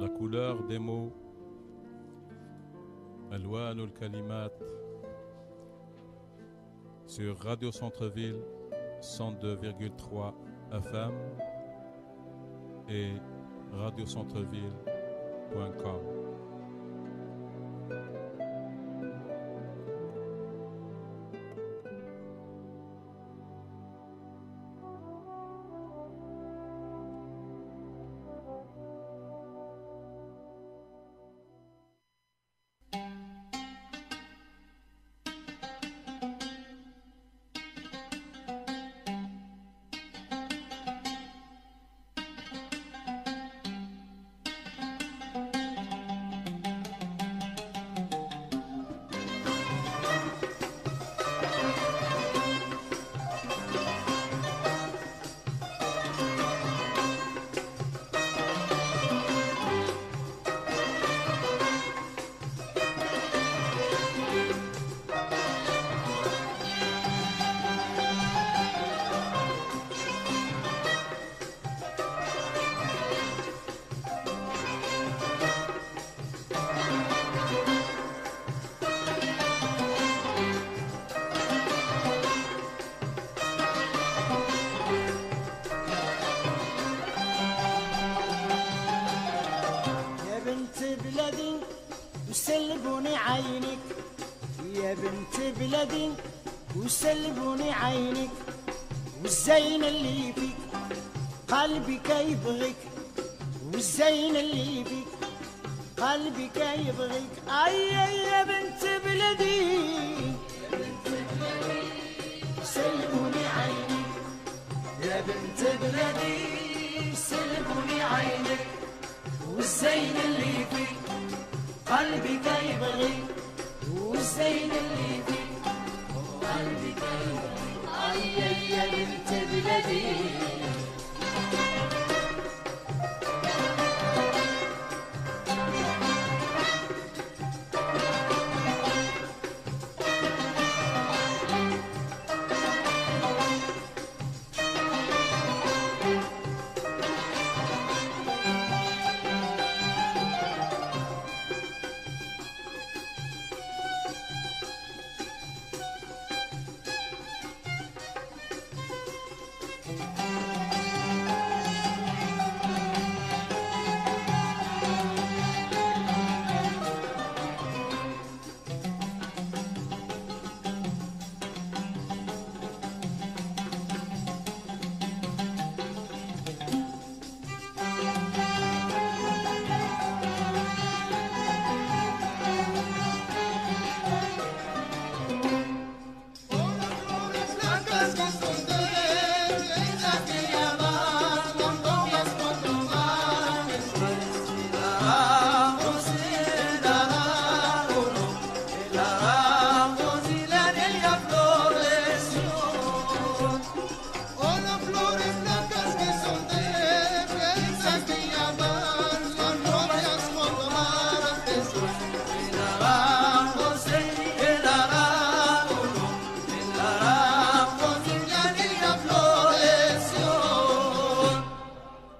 la couleur des mots, ألوان الكلمات sur Radio Centre-Ville 102,3 FM et radiocentreville.com. وسلبوني عينك يا بنت بلدي وسلبوني عينك والزين اللي فيك قلبي كيبغيك والزين اللي فيك قلبي كيبغيك اي يا بنت بلدي سلبوني عينك يا بنت بلدي سلبوني عينك والزين اللي فيك قلبي كيبغي والزين اللي فيك قلبي كيبغي اي يا بنت بلدي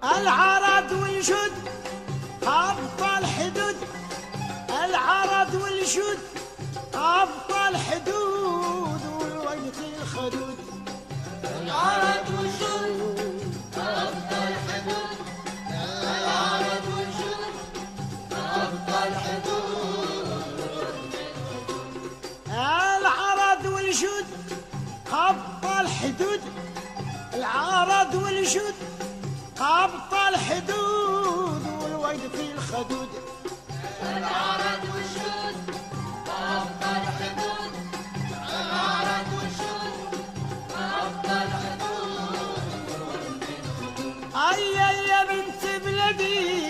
العرض والجود أبطال حدود العرض والجود أبطال حدود والوقت الخدود العرض والجود أبطال حدود العرض والجود أبطال حدود العرض والجود أبطال حدود العرض والجود أبطال حدود والوقت في الخدود العرض والشود أبطال حدود العرض والشود أبطال حدود أي يا بنت بلدي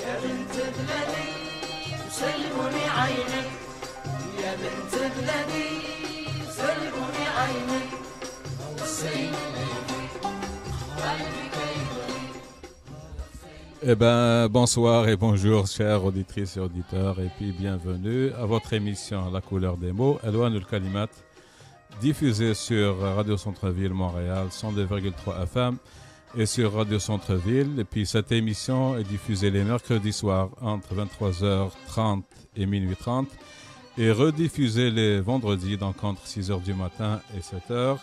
يا بنت بلدي سلبوني عينك يا بنت بلدي سلبوني عينك والزين Eh ben, bonsoir et bonjour, chères auditrices et auditeurs, et puis bienvenue à votre émission La couleur des mots, ألوان الكلمات, diffusée sur Radio Centre-Ville Montréal 102,3 FM et sur Radio Centre-Ville. Et puis cette émission est diffusée les mercredis soirs entre 23h30 et minuit 30 et rediffusée les vendredis donc entre 6h du matin et 7h.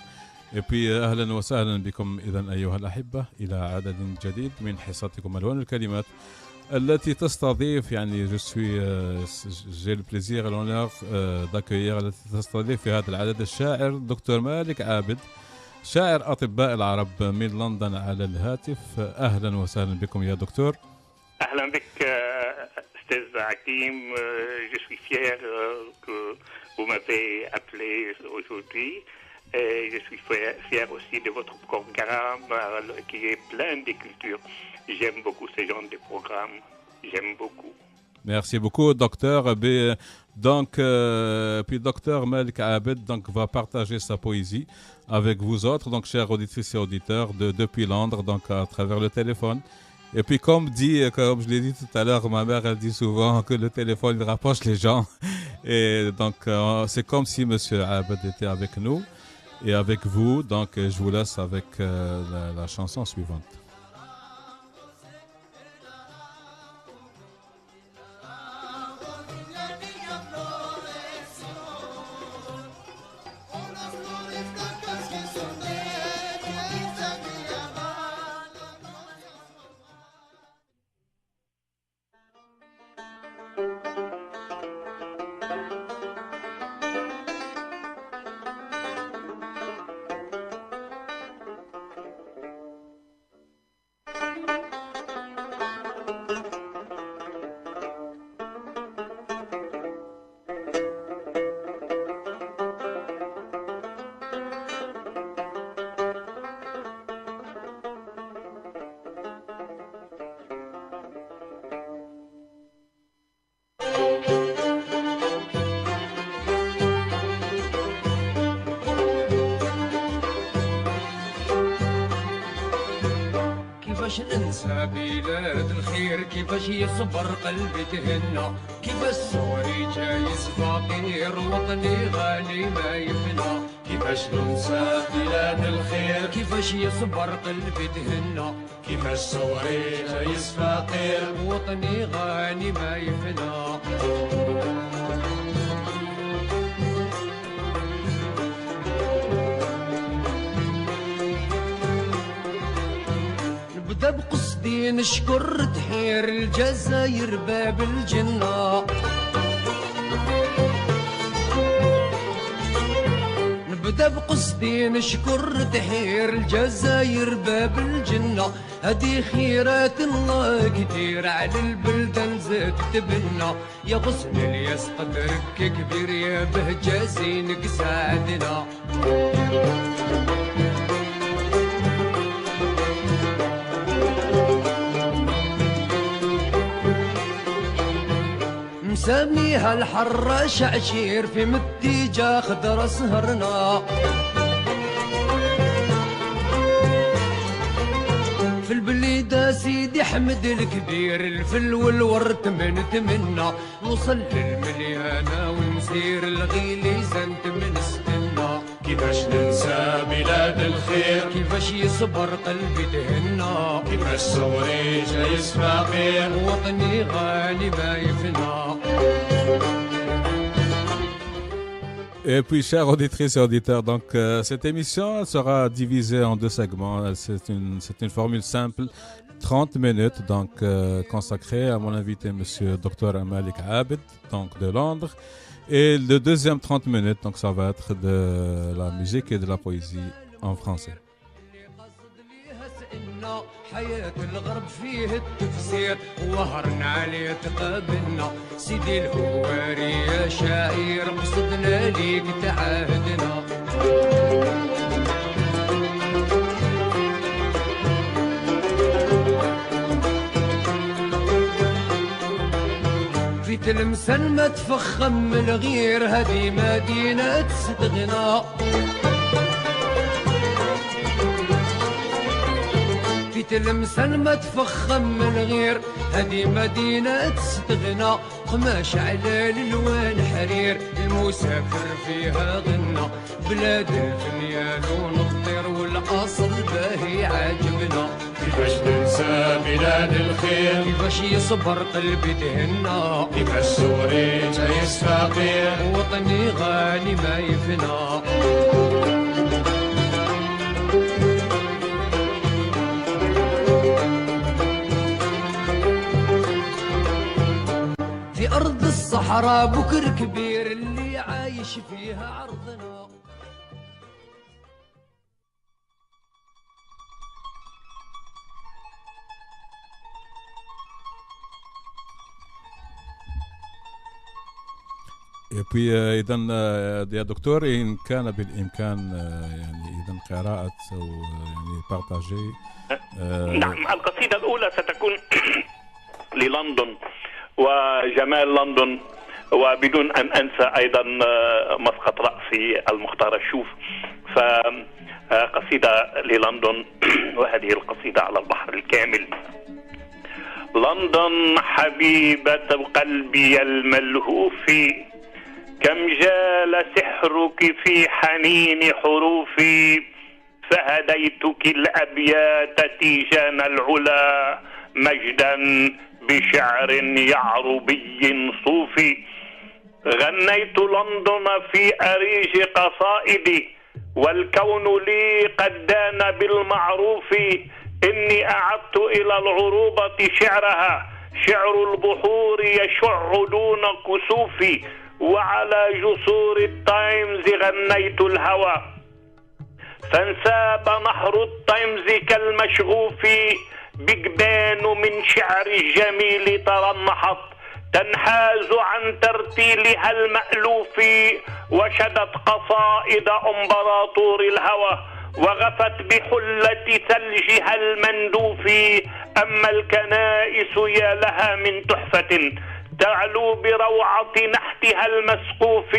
Et puis أهلا وسهلا بكم إذن أيها الأحبة إلى عدد جديد من حصتكم ألوان الكلمات التي تستضيف يعني j'ai le plaisir et l'honneur d'accueillir التي تستضيف في هذا العدد الشاعر دكتور مالك عابد شاعر أطباء العرب من لندن على الهاتف. أهلا وسهلا بكم يا دكتور. أهلا بك أستاذ حكيم. Je suis fier que vous m'avez appelé aujourd'hui. Et je suis fier aussi de votre programme qui est plein de culture. J'aime beaucoup ce genre de programme. J'aime beaucoup. Merci beaucoup, docteur. Donc, puis docteur Malik Abed donc, va partager sa poésie avec vous autres, donc chers auditrices et auditeurs, depuis Londres, donc à travers le téléphone. Et puis comme je l'ai dit tout à l'heure, ma mère elle dit souvent que le téléphone il rapproche les gens. Et donc c'est comme si Monsieur Abed était avec nous et avec vous. Donc je vous laisse avec la chanson suivante. كيفاش ننسى بلاد الخير كيفاش يصبر قلبي تهنى كيفاش صوري جايز فقير وطني غالي ما يفنى كيفاش ننسى بلاد الخير كيفاش يصبر قلبي تهنى كيفاش صوري جايز فقير وطني غالي ما يفنى نبدا بقصدي نشكر تحير الجزاير باب الجنة نبدا بقصدي نشكر تحير الجزاير باب الجنة هدي خيرات الله كتير على البلدان زاد تبنى يا غصن الياس قدرك كبير يا بهجة زينك ساعدنا مسميها الحرة شعشير في متيجة خضرة سهرنا في البليدة سيدي حمد الكبير الفل والورد من تمنى نوصل للمليانة ونسير الغيلي زنت من استنى كيفاش ننسى بلاد الخير كيفاش يصبر قلبي تهنى كيفاش صوري جايز فقير وطني غالي ما يفنى. Et puis, chers auditrices et auditeurs, donc cette émission sera divisée en deux segments. C'est une formule simple, 30 minutes, donc consacrée à mon invité, Monsieur Dr Malik Abed, donc de Londres. Et le deuxième 30 minutes, donc ça va être de la musique et de la poésie en français. حياة الغرب فيه التفسير وهرنا عليه تقابلنا سيدي الهواري يا شاعر قصدنا ليك تعاهدنا في تلمسان ما تفخم الغير هذه مدينة تستغنى في تلمسان ما تفخم الغير هذه مدينة تستغنى قماش على الالوان حرير المسافر فيها غنى بلاد الفنيان ونخطر والاصل باهي عاجبنا كيفاش ننسى بلاد الخير، كيفاش يصبر قلبي تهنى، كيفاش سوري جايز فقير، وطني غالي ما يفنى. في أرض الصحراء بكر كبير اللي عايش فيها عرضنا. إذا يا دكتور إن كان بالإمكان يعني إذا قراءة أو يعني بارتاجي. نعم، القصيدة الأولى ستكون للندن وجمال لندن، وبدون أن أنسى أيضا مسقط رأسي المختار الشوف، فقصيدة للندن وهذه القصيدة على البحر الكامل. لندن حبيبة قلبي الملهوف، كم جال سحرك في حنين حروفي، فهديتك الأبيات تيجان العلا مجدا بشعر يعربي صوفي. غنيت لندن في أريج قصائدي، والكون لي قد دان بالمعروف. إني أعدت إلى العروبة شعرها، شعر البحور يشع دون كسوف. وعلى جسور التايمز غنيت الهوى، فانساب نهر التايمز كالمشغوف. بجبان من شعر الجميل ترنحت، تنحاز عن ترتيلها المألوف. وشدت قصائد امبراطور الهوى، وغفت بحلة ثلجها المندوف. أما الكنائس يا لها من تحفة، تعلو بروعة نحتها المسقوف.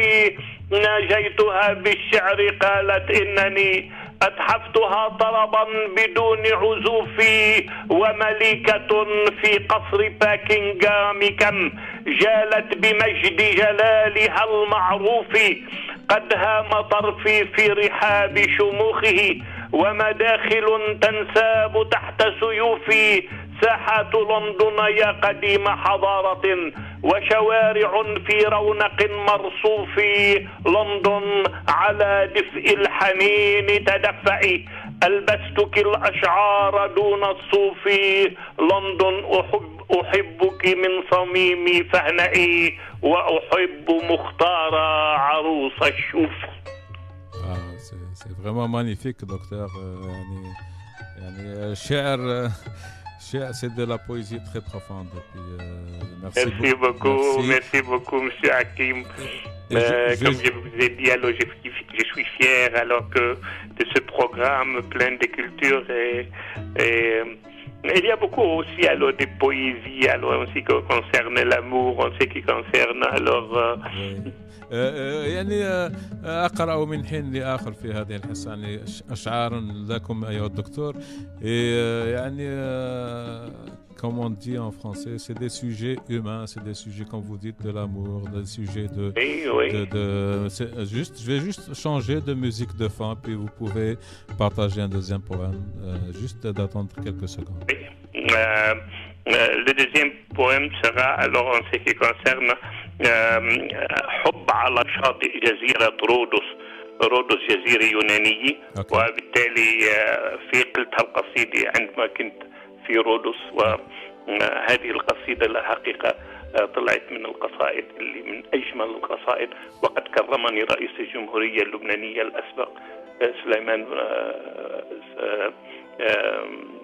ناجيتها بالشعر قالت إنني أتحفتها طربا بدون عزوف. وملكة في قصر باكنغهام كم جالت بمجد جلالها المعروف. قد هام طرفي في رحاب شموخه، ومداخل تنساب تحت سيوفي. ساحات لندن يا قديم حضارة، وشوارع في رونق مرصوف. لندن على دفء الحنين تدفئي، ألبستك الأشعار دون الصوف. لندن أحبك من صميمي فاهنئي، وأحب مختار عروس الشوف. C'est vraiment magnifique, docteur. الشعر c'est de la poésie très profonde. Merci beaucoup, monsieur Hakim. Comme je vous ai dit, alors je suis fier alors que de ce programme plein de culture et il y a beaucoup aussi alors de poésie, alors en ce qui concerne l'amour, en ce qui concerne alors. يعني أقرأ من حين لآخر في هذه الحصة يعني أشعار لكم أيها الدكتور. يعني comme on dit en français, c'est des sujets humains, c'est des sujets, comme vous dites, de l'amour, des sujets je vais juste changer de musique de fond, puis vous pouvez partager un deuxième poème, juste d'attendre quelques secondes. Le deuxième poème sera alors en ce qui concerne حب على شاطئ جزيرة رودوس جزيرة يونانية. وبالتالي في قلتها القصيدة عندما كنت في رودوس، وهذه القصيدة الحقيقة طلعت من القصائد اللي من أجمل القصائد. وقد كرمني رئيس الجمهورية اللبنانية الأسبق سليمان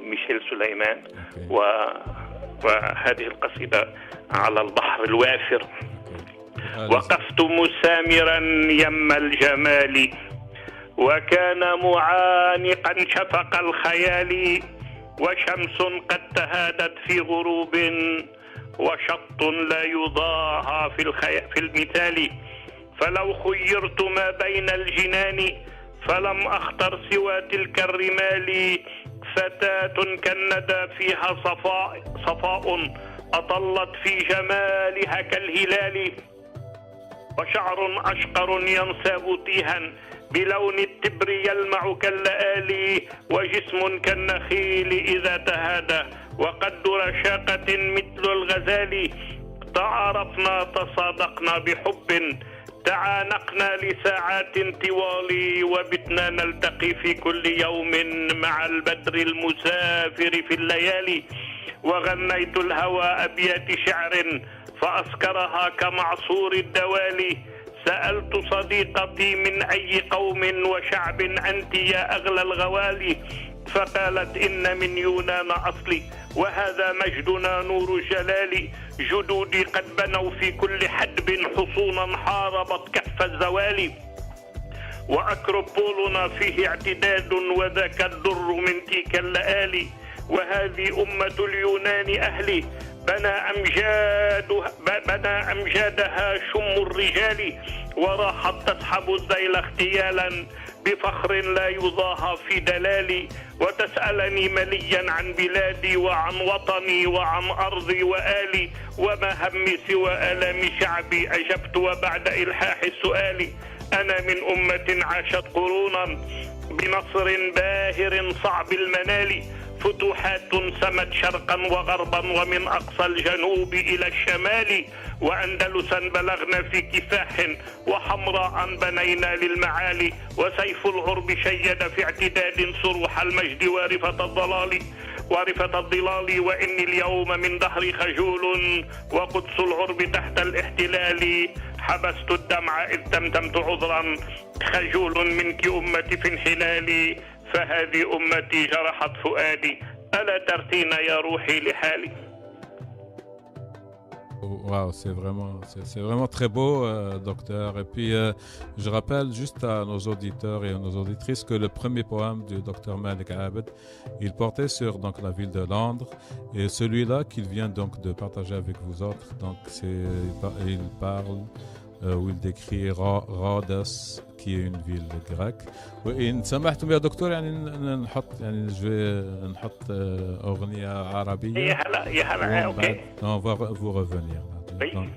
ميشيل سليمان. وهذه القصيدة على البحر الوافر. وقفت مسامرا يم الجمال، وكان معانقا شفق الخيال. وشمس قد تهادت في غروب، وشط لا يضاهى في المثال. فلو خيرت ما بين الجنان، فلم أختر سوى تلك الرمال. فتاة كالندى فيها صفاء، أطلت في جمالها كالهلال. وشعر أشقر ينساب تيها، بلون التبر يلمع كاللآلي وجسم كالنخيل إذا تهادى وقد رشاقة مثل الغزال تعارفنا تصادقنا بحب تعانقنا لساعات طوال وبتنا نلتقي في كل يوم مع البدر المسافر في الليالي وغنيت الهوى أبيات شعر فأسكرها كمعصور الدوالي سألت صديقتي من أي قوم وشعب أنت يا أغلى الغوالي فقالت إن من يونان أصلي وهذا مجدنا نور جلالي جدودي قد بنوا في كل حدب حصونا حاربت كهف الزوال وأكروبولنا فيه اعتداد وذاك الدر من تلك اللآلي وهذه أمة اليونان أهلي بنى أمجادها شم الرجال وراحت تسحب الذيل اغتيالا بفخر لا يضاهى في دلالي وتسألني مليا عن بلادي وعن وطني وعن أرضي وآلي وما همي سوى آلام شعبي أجبت وبعد إلحاح السؤال أنا من أمة عاشت قرونا بنصر باهر صعب المنال فتوحات سمت شرقا وغربا ومن أقصى الجنوب إلى الشمال وأندلسا بلغنا في كفاح وحمراء بنينا للمعالي وسيف العرب شيد في اعتداد صروح المجد وارفة الضلال وإني اليوم من دهري خجول وقدس العرب تحت الاحتلال حبست الدمع إذ تمتمت عذرا خجول منك أمتي في انحلالي فهذه أمتي جرحت فؤادي ألا ترثين يا روحي لحالي. Wow, c'est vraiment très beau, docteur. Et puis, je rappelle juste à nos auditeurs et à nos auditrices que le premier poème du docteur Malik Abed, il portait sur donc la ville de Londres, et celui-là qu'il vient donc de partager avec vous autres, donc il parle où il décrit Rhodos qui est une ville grecque. وإن سمحتم يا دكتور يعني نحط أغنية عربية. يا هلا أوكي. On va vous revenir. Oui.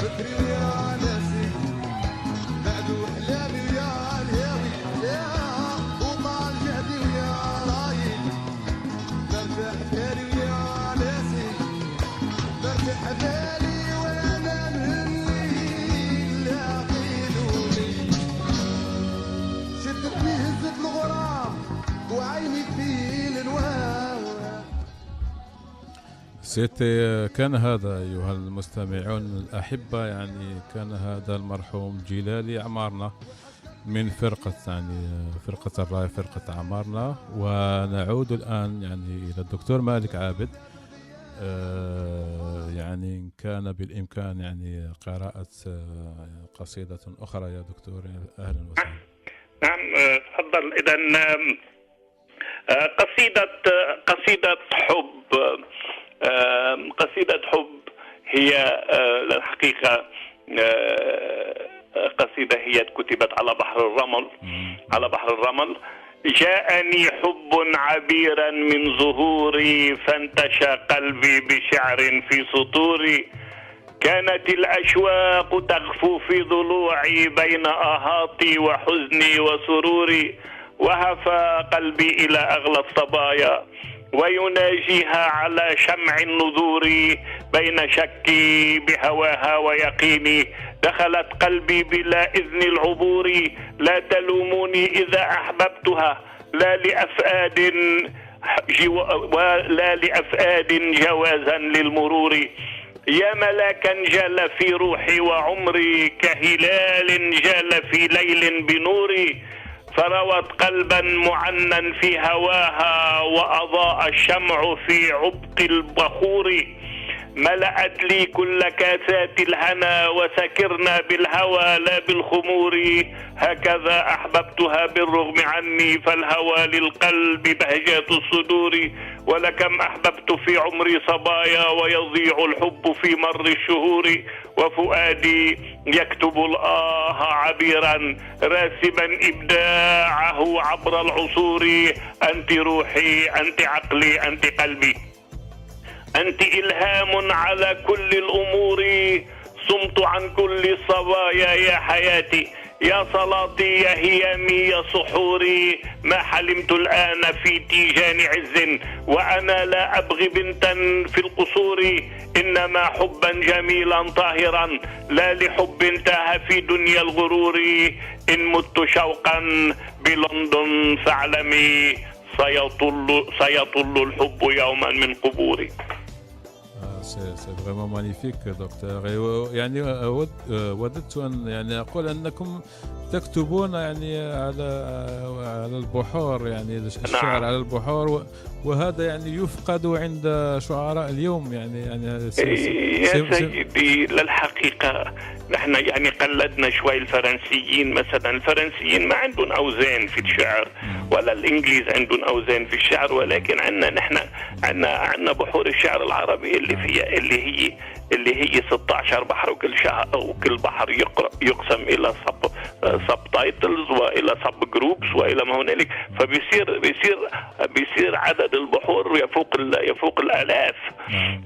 فكري يا ناسي بعد وحلامي يا الهاوي شدتني هزت الغرام وعيني في الانوار. كان هذا أيها المستمعون الأحبة، يعني كان هذا المرحوم جلالي عمارنة من فرقة فرقة الراي، فرقة عمارنة. ونعود الآن يعني إلى الدكتور مالك عابد. يعني إن كان بالإمكان يعني قراءة قصيدة أخرى يا دكتور، أهلا وسهلا. نعم تفضل. إذن قصيدة حب هي الحقيقة قصيدة هي كتبت على بحر الرمل. جاءني حب عبيرا من ظهوري فانتشى قلبي بشعر في سطوري. كانت الأشواق تغفو في ضلوعي بين آهاتي وحزني وسروري. وهفى قلبي إلى أغلى الصبايا ويناجيها على شمع النذور. بين شكي بهواها ويقيني دخلت قلبي بلا إذن العبور. لا تلوموني إذا أحببتها لا لأفآد جوازا للمرور. يا ملاكا جال في روحي وعمري كهلال جال في ليل بنوري. فروت قلبا معنا في هواها وأضاء الشمع في عبق البخور. ملأت لي كل كاسات الهنا وسكرنا بالهوى لا بالخمور. هكذا أحببتها بالرغم عني فالهوى للقلب بهجات الصدور. ولكم أحببت في عمري صبايا ويضيع الحب في مر الشهور. وفؤادي يكتب الآه عبيرا راسبا إبداعه عبر العصور. أنت روحي، أنت عقلي، أنت قلبي، أنت إلهام على كل الأمور. صمت عن كل الصبايا يا حياتي، يا صلاتي، يا هيامي، يا سحوري. ما حلمت الآن في تيجان عز وأنا لا أبغي بنتا في القصور. إنما حبا جميلا طاهرا لا لحب تاه في دنيا الغرور. إن مت شوقا بلندن فاعلمي سيطل الحب يوما من قبوري. C'est vraiment magnifique دكتور. يعني وددت أن يعني أقول أنكم تكتبون يعني على البحور، يعني الشعر على البحور، وهذا يعني يفقد عند شعراء اليوم. يعني يا سيدي للحقيقة نحن يعني قلدنا شوي الفرنسيين مثلا. الفرنسيين ما عندهم أوزان في الشعر ولا الإنجليز عندهم أوزان في الشعر، ولكن عندنا بحور الشعر العربي اللي هي 16 بحر، وكل بحر يقسم إلى سب تايتلز والى سب جروبس والى ما هنالك. فبيصير عدد البحور يفوق الآلاف.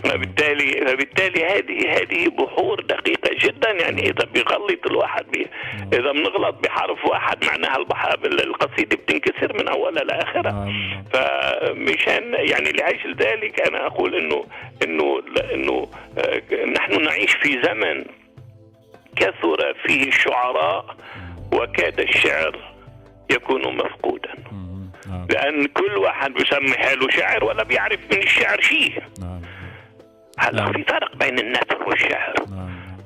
فبالتالي هذه بحور دقيقة جدا. يعني إذا بيغلط الواحد إذا بنغلط بحرف واحد معناها القصيدة بتنكسر من أولها لآخرها. فمشان يعني لأجل ذلك أنا أقول إنه نحن نعيش في زمن كثر فيه الشعراء وكاد الشعر يكون مفقودا، لأن كل واحد بيسمي حاله شاعر ولا بيعرف من الشعر شيء. هلا في فرق بين النثر والشعر.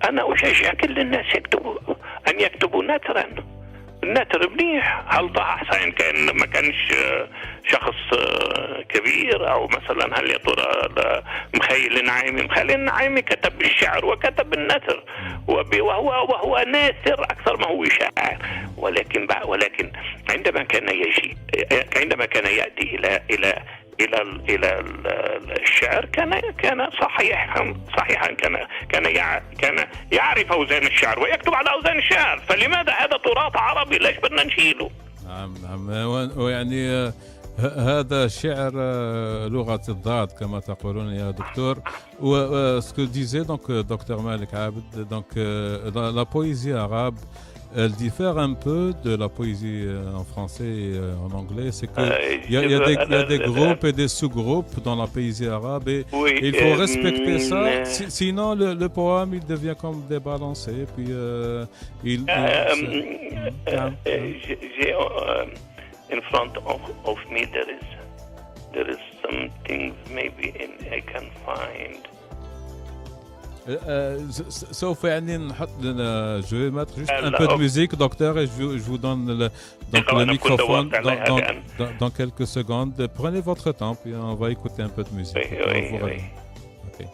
أنا أشجع كل الناس أن يكتبوا نثرا. النثر منيح. هل طه حسين ما كانش شخص كبير؟ أو مثلا هل يا ترى مخيل النعيمي كتب الشعر وكتب النثر، وهو ناثر أكثر ما هو شاعر. ولكن عندما كان يأتي إلى الشعر كان صحيحا كان يعرف أوزان الشعر ويكتب على أوزان الشعر. فلماذا هذا تراث عربي ليش بدنا نشيله؟ نعم. ويعني هذا الشعر لغة الضاد كما تقولون يا دكتور. ce que disait donc docteur Malik Abd, donc la poésie arabe Elle diffère un peu de la poésie en français et en anglais. C'est que il y a des groupes et des sous-groupes dans la poésie arabe et Oui, il faut respecter ça. Sinon, le poème il devient comme débalancé. Puis j'ai in front of me there is some things maybe I can find. سوف يعني نحط je vais mettre juste un peu de musique, docteur, et je vous donne le microphone dans quelques secondes. Prenez votre temps, puis on va écouter un peu de musique. Oui. Okay.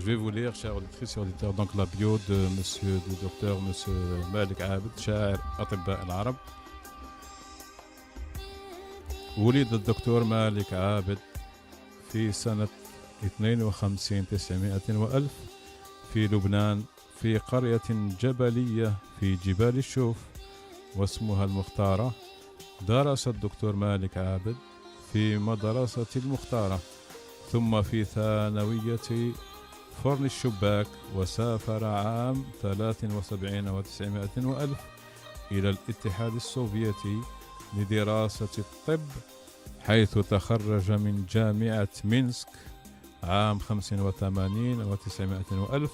Je vais vous lire, chers auditrices et auditeurs, donc la bio de du docteur Monsieur Malik Abed, شاعر أطباء العرب. ولد الدكتور مالك عابد في سنة 52 وألف في لبنان في قرية جبلية في جبال الشوف واسمها المختارة. درس الدكتور مالك عابد في مدرسة المختارة ثم في ثانوية فرن الشباك، وسافر عام 73 و900 وألف إلى الاتحاد السوفيتي لدراسة الطب، حيث تخرج من جامعة مينسك عام 85 و900 وألف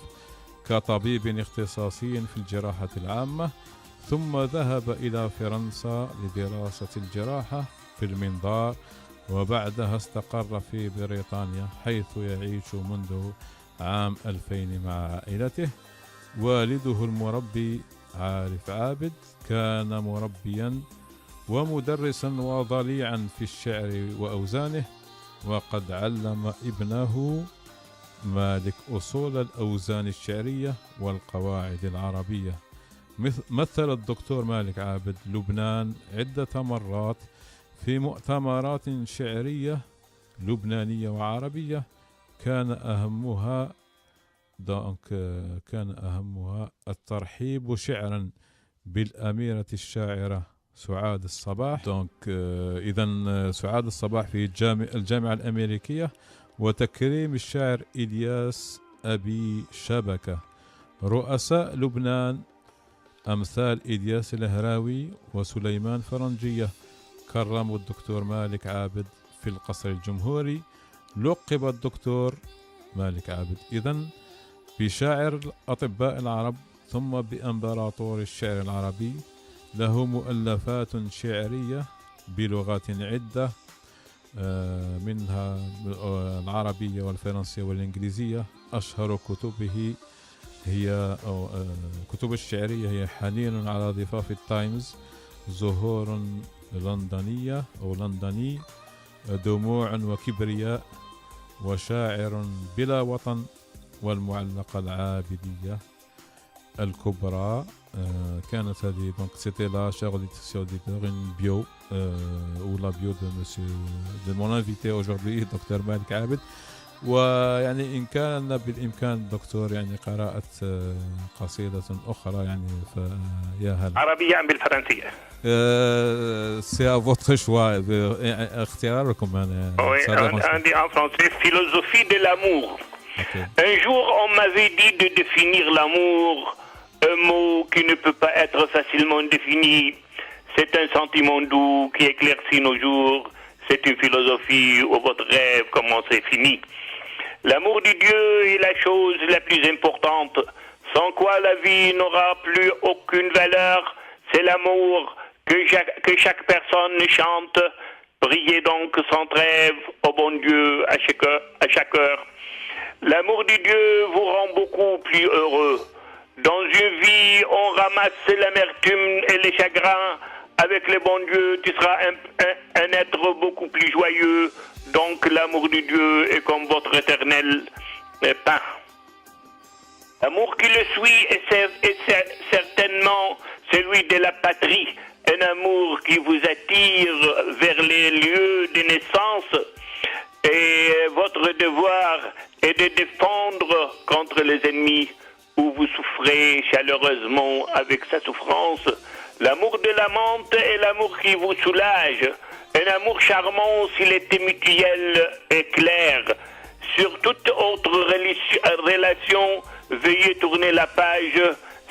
كطبيب اختصاصي في الجراحة العامة، ثم ذهب إلى فرنسا لدراسة الجراحة في المنظار، وبعدها استقر في بريطانيا حيث يعيش منذ عام 2000 مع عائلته. والده المربي عارف عابد كان مربيا ومدرسا وضليعا في الشعر وأوزانه، وقد علم ابنه مالك أصول الأوزان الشعرية والقواعد العربية. مثل الدكتور مالك عابد لبنان عدة مرات في مؤتمرات شعرية لبنانية وعربية، كان أهمها الترحيب شعرا بالأميرة الشاعرة سعاد الصباح. إذن سعاد الصباح في الجامعة الأمريكية، وتكريم الشاعر إلياس أبي شبكة. رؤساء لبنان أمثال إلياس الهراوي وسليمان فرنجية كرموا الدكتور مالك عابد في القصر الجمهوري. لقب الدكتور مالك عابد إذن بشاعر الأطباء العرب ثم بإمبراطور الشعر العربي. له مؤلفات شعرية بلغات عدة، منها العربية والفرنسية والإنجليزية. أشهر كتبه هي كتب الشعرية هي حنين على ضفاف التايمز، زهور لندنية أو لندني، دموع وكبرياء، وشاعر بلا وطن، والمعلقة العابدية الكبرى. كانت هذه donc c'était la chère auditeur une bio ou la bio de mon invité aujourd'hui docteur مالك عابد. ويعني إن كان بالإمكان دكتور يعني قراءة قصيدة أخرى يعني فيا هلا. عربية أم بالفرنسية؟ C'est à votre choix. اختياركم أنا. On dit en français philosophie de l'amour. Okay. Un jour, on m'avait dit de définir l'amour, un mot qui ne peut pas être facilement défini. C'est un sentiment doux qui éclaircit nos jours. C'est une philosophie où votre rêve commence et finit. L'amour du Dieu est la chose la plus importante, sans quoi la vie n'aura plus aucune valeur. C'est l'amour que chaque personne chante. Priez donc sans trêve au bon Dieu à chaque heure. L'amour du Dieu vous rend beaucoup plus heureux. Dans une vie, on ramasse l'amertume et les chagrins. Avec le bon Dieu, tu seras un être beaucoup plus joyeux. Donc l'amour du Dieu est comme votre éternel pain. L'amour qui le suit est certainement celui de la patrie. Un amour qui vous attire vers les lieux de naissance. Et votre devoir est de défendre contre les ennemis où vous souffrez chaleureusement avec sa souffrance. L'amour de l'amante est l'amour qui vous soulage. Un amour charmant s'il était mutuel et clair. Sur toute autre relation, veuillez tourner la page.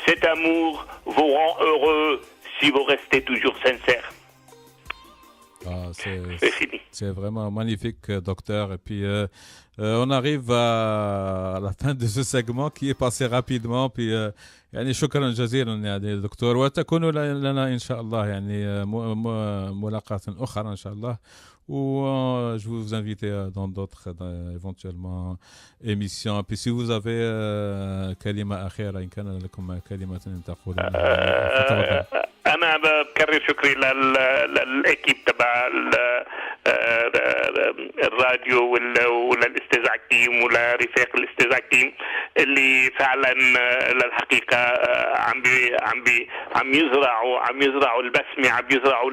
Cet amour vous rend heureux si vous restez toujours sincère. Ah, c'est vraiment magnifique, docteur. Et puis, on arrive à la fin de ce segment qui est passé rapidement. Puis, يعني شكرا جزيلا يعني دكتور، وتكون لنا إن شاء الله يعني ملاقاة أخرى إن شاء الله. Ou je vous invite dans d'autres éventuellement émissions. Puis si vous avez كلمة أخيرة إن كان لكم كلمة تقولونها. أنا بكرر شكري للإكيب تبع الراديو وللاستاذ عكيم ولرفاق الاستاذ عكيم اللي فعلا للحقيقة عم يزرعوا البسمة، عم يزرعوا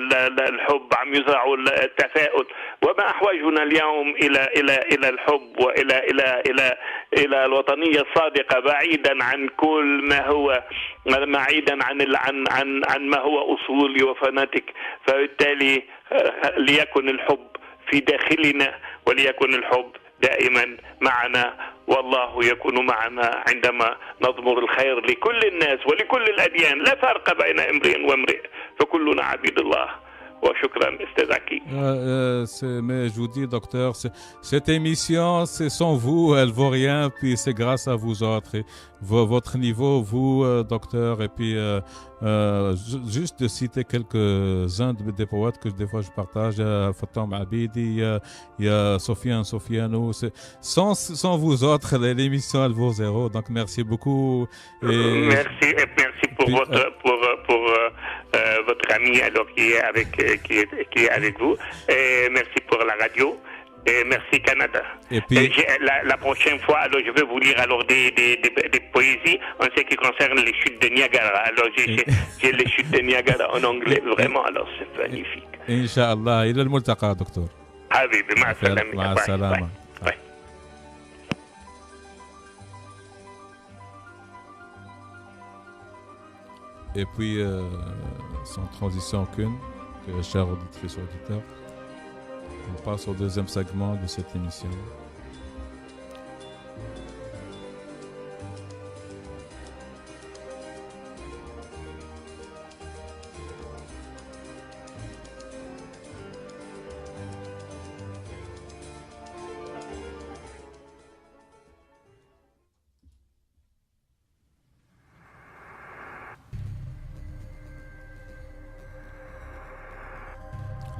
الحب، عم يزرعوا التفاؤل. وما أحوجنا اليوم إلى الحب إلى الوطنية الصادقة، بعيدا عن كل ما هو بعيدا عن ما هو أصولي وفناتك. فبالتالي ليكن الحب في داخلنا وليكن الحب دائما معنا، والله يكون معنا عندما نضمر الخير لكل الناس ولكل الأديان، لا فرق بين امرئ وامرئ، فكلنا عبيد الله. وشكرا أستاذ عكي. Mais je vous dis, docteur, cette émission, c'est sans vous, elle vaut rien, puis c'est grâce à vous autres. Et votre niveau, vous, docteur, et puis juste de citer quelques-uns des poètes que des fois je partage, Fatam Abidi, il y a Sofiane, sans vous autres, l'émission, elle vaut zéro. Donc merci beaucoup. Et merci pour votre ami alors qui est avec vous. Et merci pour la radio. Et merci Canada. Et puis la prochaine fois, alors je vais vous lire alors des poésies en ce qui concerne les chutes de Niagara. Alors j'ai les chutes de Niagara en anglais, vraiment. Alors c'est magnifique. Inch'Allah. إلى الملتقى دكتور. حبيبي مع السلامة. مع السلامة. Et puis, sans transition aucune, chers auditrices et auditeurs, on passe au deuxième segment de cette émission.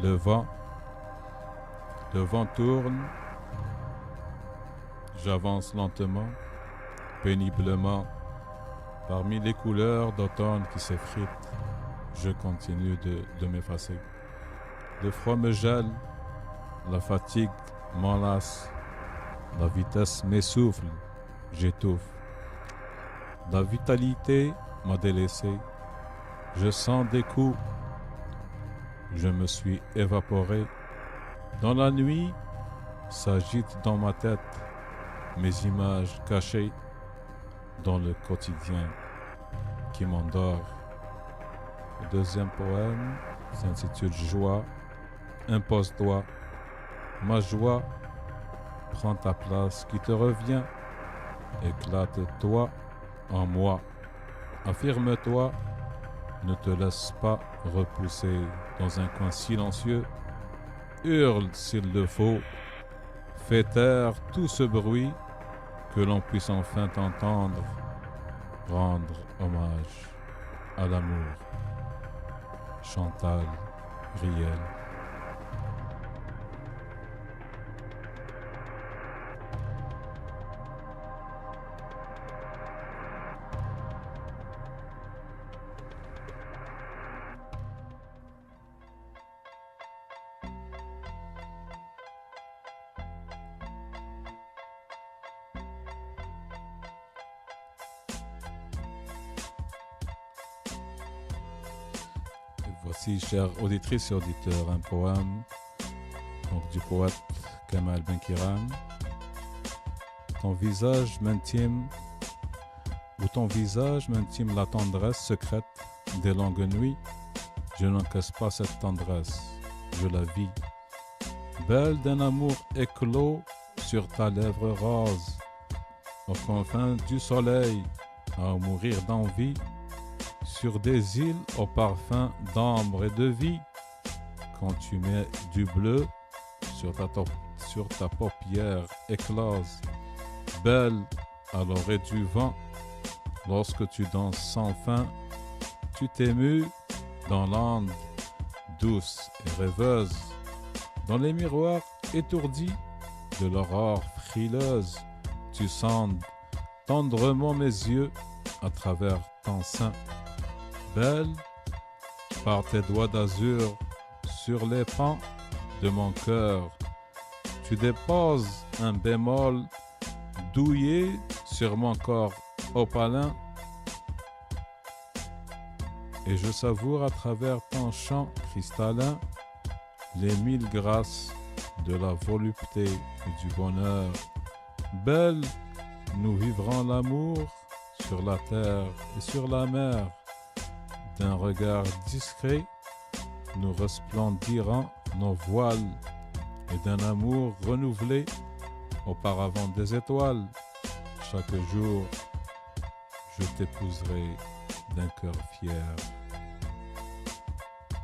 Le vent tourne, j'avance lentement, péniblement, parmi les couleurs d'automne qui s'effritent, je continue de m'effacer. Le froid me gèle, la fatigue m'enlace, la vitesse m'essouffle, j'étouffe. La vitalité m'a délaissé, je sens des coups, je me suis évaporé. Dans la nuit, s'agitent dans ma tête mes images cachées dans le quotidien qui m'endort. Le deuxième poème s'intitule Joie. Impose-toi, ma joie, prends ta place qui te revient, éclate-toi en moi, affirme-toi, ne te laisse pas repousser dans un coin silencieux, hurle s'il le faut, fais taire tout ce bruit, que l'on puisse enfin t'entendre, rendre hommage à l'amour. Chantal Riel. Voici, chères auditrices et auditeurs, un poème donc, du poète Kamal Benkiran. Ton visage m'intime la tendresse secrète des longues nuits. Je n'encaisse pas cette tendresse, je la vis. Belle d'un amour éclos sur ta lèvre rose, aux confins du soleil, à mourir d'envie. Sur des îles au parfum d'ambre et de vie, quand tu mets du bleu sur ta paupière éclose, belle à l'orée du vent, lorsque tu danses sans fin, tu t'émues dans l'onde douce et rêveuse, dans les miroirs étourdis de l'aurore frileuse, tu sondes tendrement mes yeux à travers ton sein. Belle, par tes doigts d'azur sur les pans de mon cœur, tu déposes un bémol douillé sur mon corps opalin, et je savoure à travers ton chant cristallin les mille grâces de la volupté et du bonheur. Belle, nous vivrons l'amour sur la terre et sur la mer. D'un regard discret, nous resplendirons nos voiles, et d'un amour renouvelé, auparavant des étoiles. Chaque jour, je t'épouserai d'un cœur fier.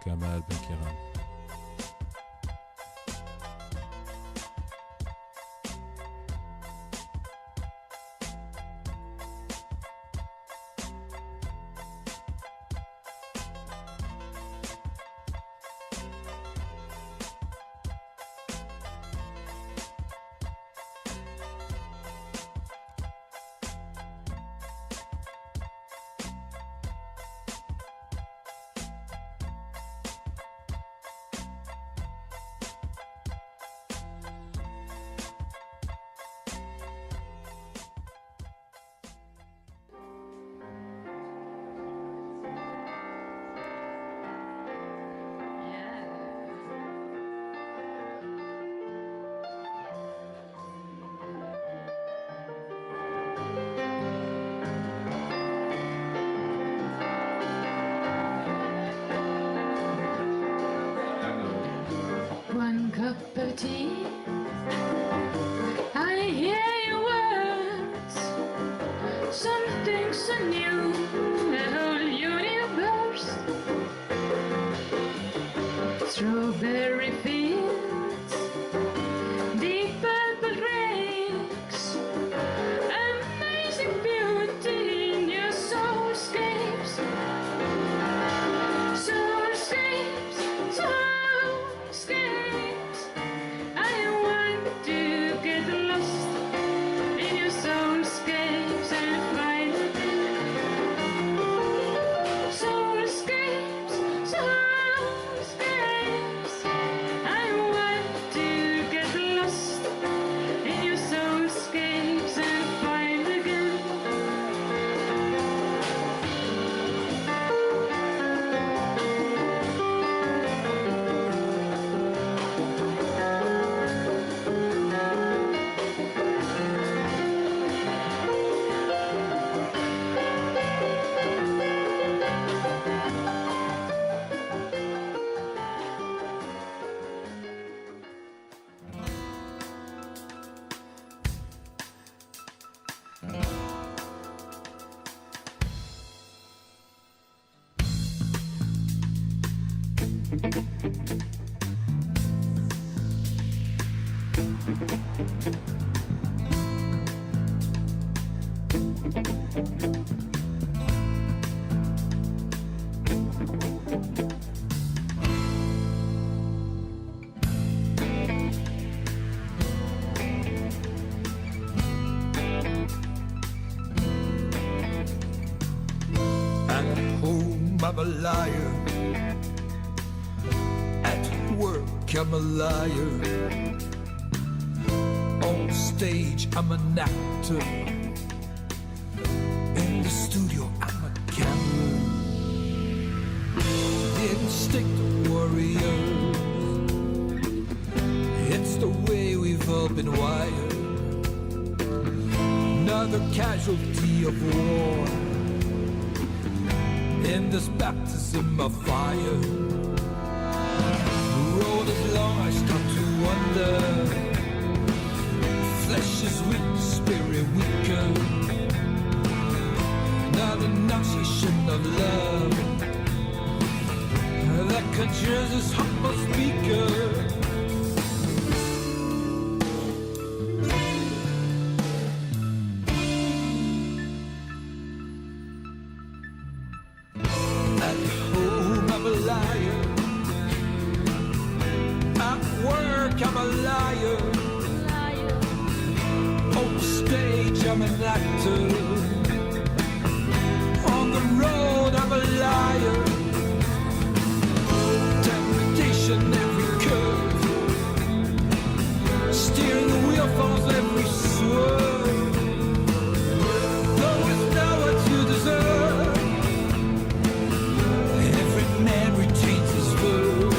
Kamal Benkiran. One cup of tea, I hear your words. Something so new, the whole universe. Strawberry fields, deep purple drakes, amazing beauty in your soulscapes. Soulscapes, At home, I'm a liar. At work, I'm a liar. On stage, I'm an actor. In the studio, I'm a gambler. The instinct of warrior. It's the way we've all been wired. Another casualty of war. In this baptism of fire, the road is long, I start to wonder. Flesh is weak, spirit weaker. Another enunciation of love that conjures this humble speaker. I'm a liar. On stage, I'm an actor. On the road, I'm a liar. Temptation every curve. Steering the wheel falls every swerve. Though it's not what you deserve. Every man retains his verb.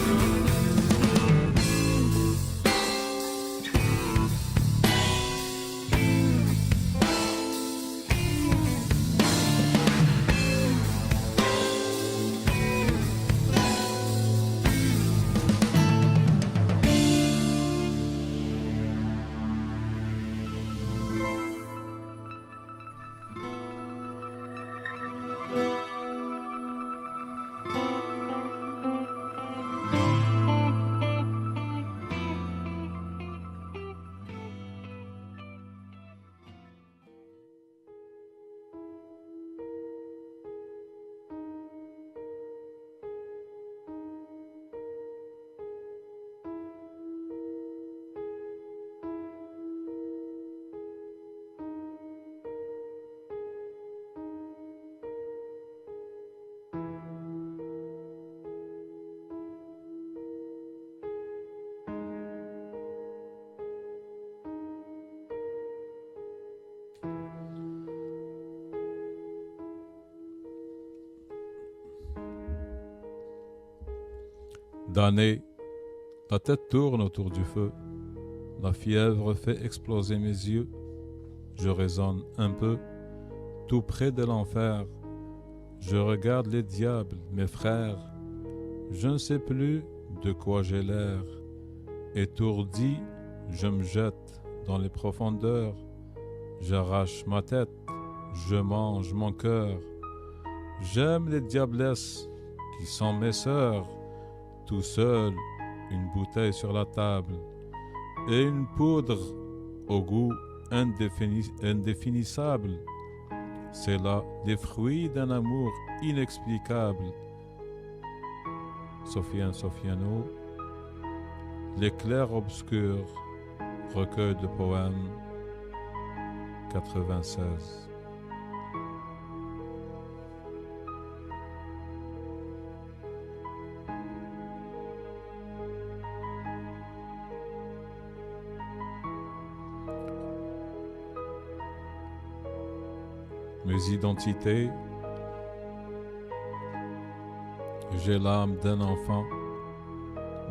Damné, la tête tourne autour du feu. La fièvre fait exploser mes yeux. Je raisonne un peu, tout près de l'enfer. Je regarde les diables, mes frères. Je ne sais plus de quoi j'ai l'air. Étourdi, je me jette dans les profondeurs. J'arrache ma tête, je mange mon cœur. J'aime les diablesses qui sont mes sœurs. Tout seul, une bouteille sur la table et une poudre au goût indéfinissable. C'est là les fruits d'un amour inexplicable. Sofiane Sofiano, L'éclair obscur, recueil de poèmes, 96. Mes identités, j'ai l'âme d'un enfant,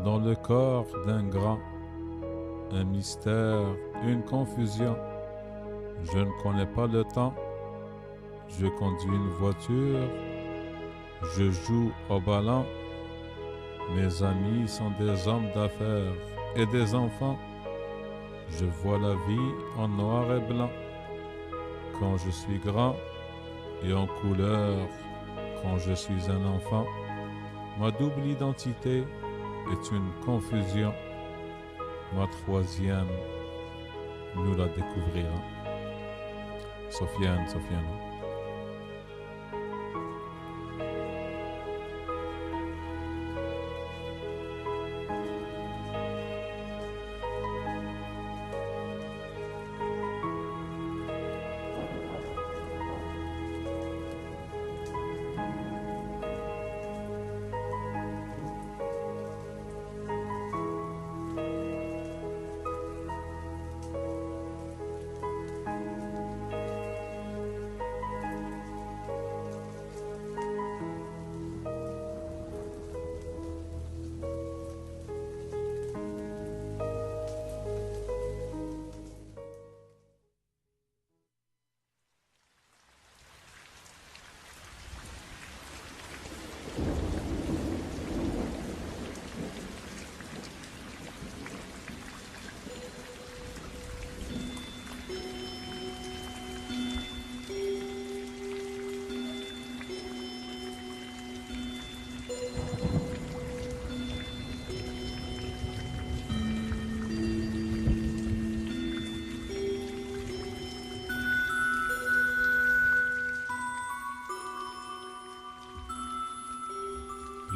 dans le corps d'un grand, un mystère, une confusion. Je ne connais pas le temps, je conduis une voiture, je joue au ballon. Mes amis sont des hommes d'affaires et des enfants. Je vois la vie en noir et blanc. Quand je suis grand et en couleur, quand je suis un enfant, ma double identité est une confusion. Ma troisième, nous la découvrirons. Sofiane.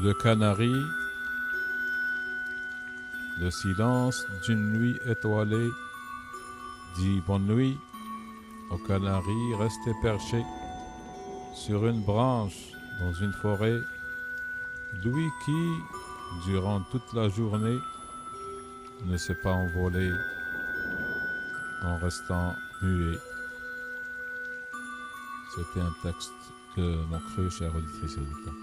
Le canari, le silence d'une nuit étoilée, dit bonne nuit au canari resté perché sur une branche dans une forêt, lui qui, durant toute la journée, ne s'est pas envolé en restant muet. C'était un texte de mon cru, chère auditrice et auditeur.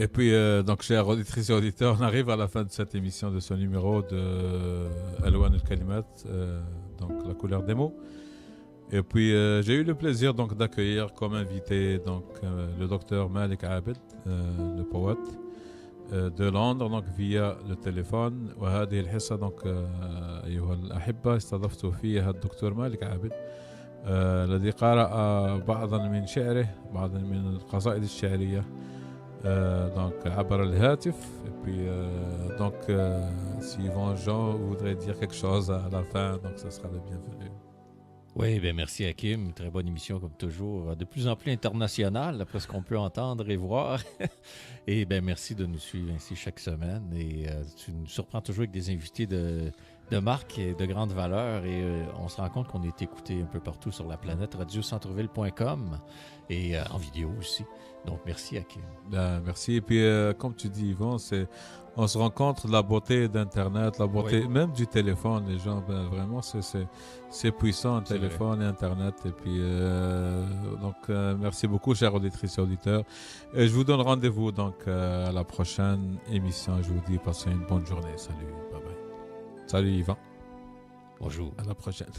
Et puis, donc, chers auditrices et auditeurs, on arrive à la fin de cette émission, de ce numéro de Alwan al-Kalimat, donc la couleur des mots. Et puis, j'ai eu le plaisir donc d'accueillir comme invité donc le docteur Malik Abed, le poète de Londres, donc via le téléphone. وهذه الحصة donc أيها الأحبة استضفت فيها الدكتور مالك عابد الذي قرأ بعضا من شعره، بعضا من القصائد الشعرية donc عبر الهاتف. Et puis donc si Yvan Jean voudrait dire quelque chose à la fin, donc ça sera le bienvenu. Oui, bien merci Hakim, très bonne émission comme toujours, de plus en plus internationale d'après ce qu'on peut entendre et voir. Et bien merci de nous suivre ainsi chaque semaine. Et tu nous surprends toujours avec des invités de marque et de grande valeur. Et on se rend compte qu'on est écouté un peu partout sur la planète, radiocentreville.com et en vidéo aussi. Donc merci Hakim. Ben, merci. Et puis comme tu dis Yvan, on se rend compte de la beauté d'Internet, la beauté même du téléphone. Les gens, ben, vraiment, c'est puissant, un téléphone et Internet. Et puis, donc, merci beaucoup, chers auditrices et auditeurs. Et je vous donne rendez-vous donc à la prochaine émission. Je vous dis, passez une bonne journée. Salut, bye bye. Salut Yvan. Bonjour. À la prochaine.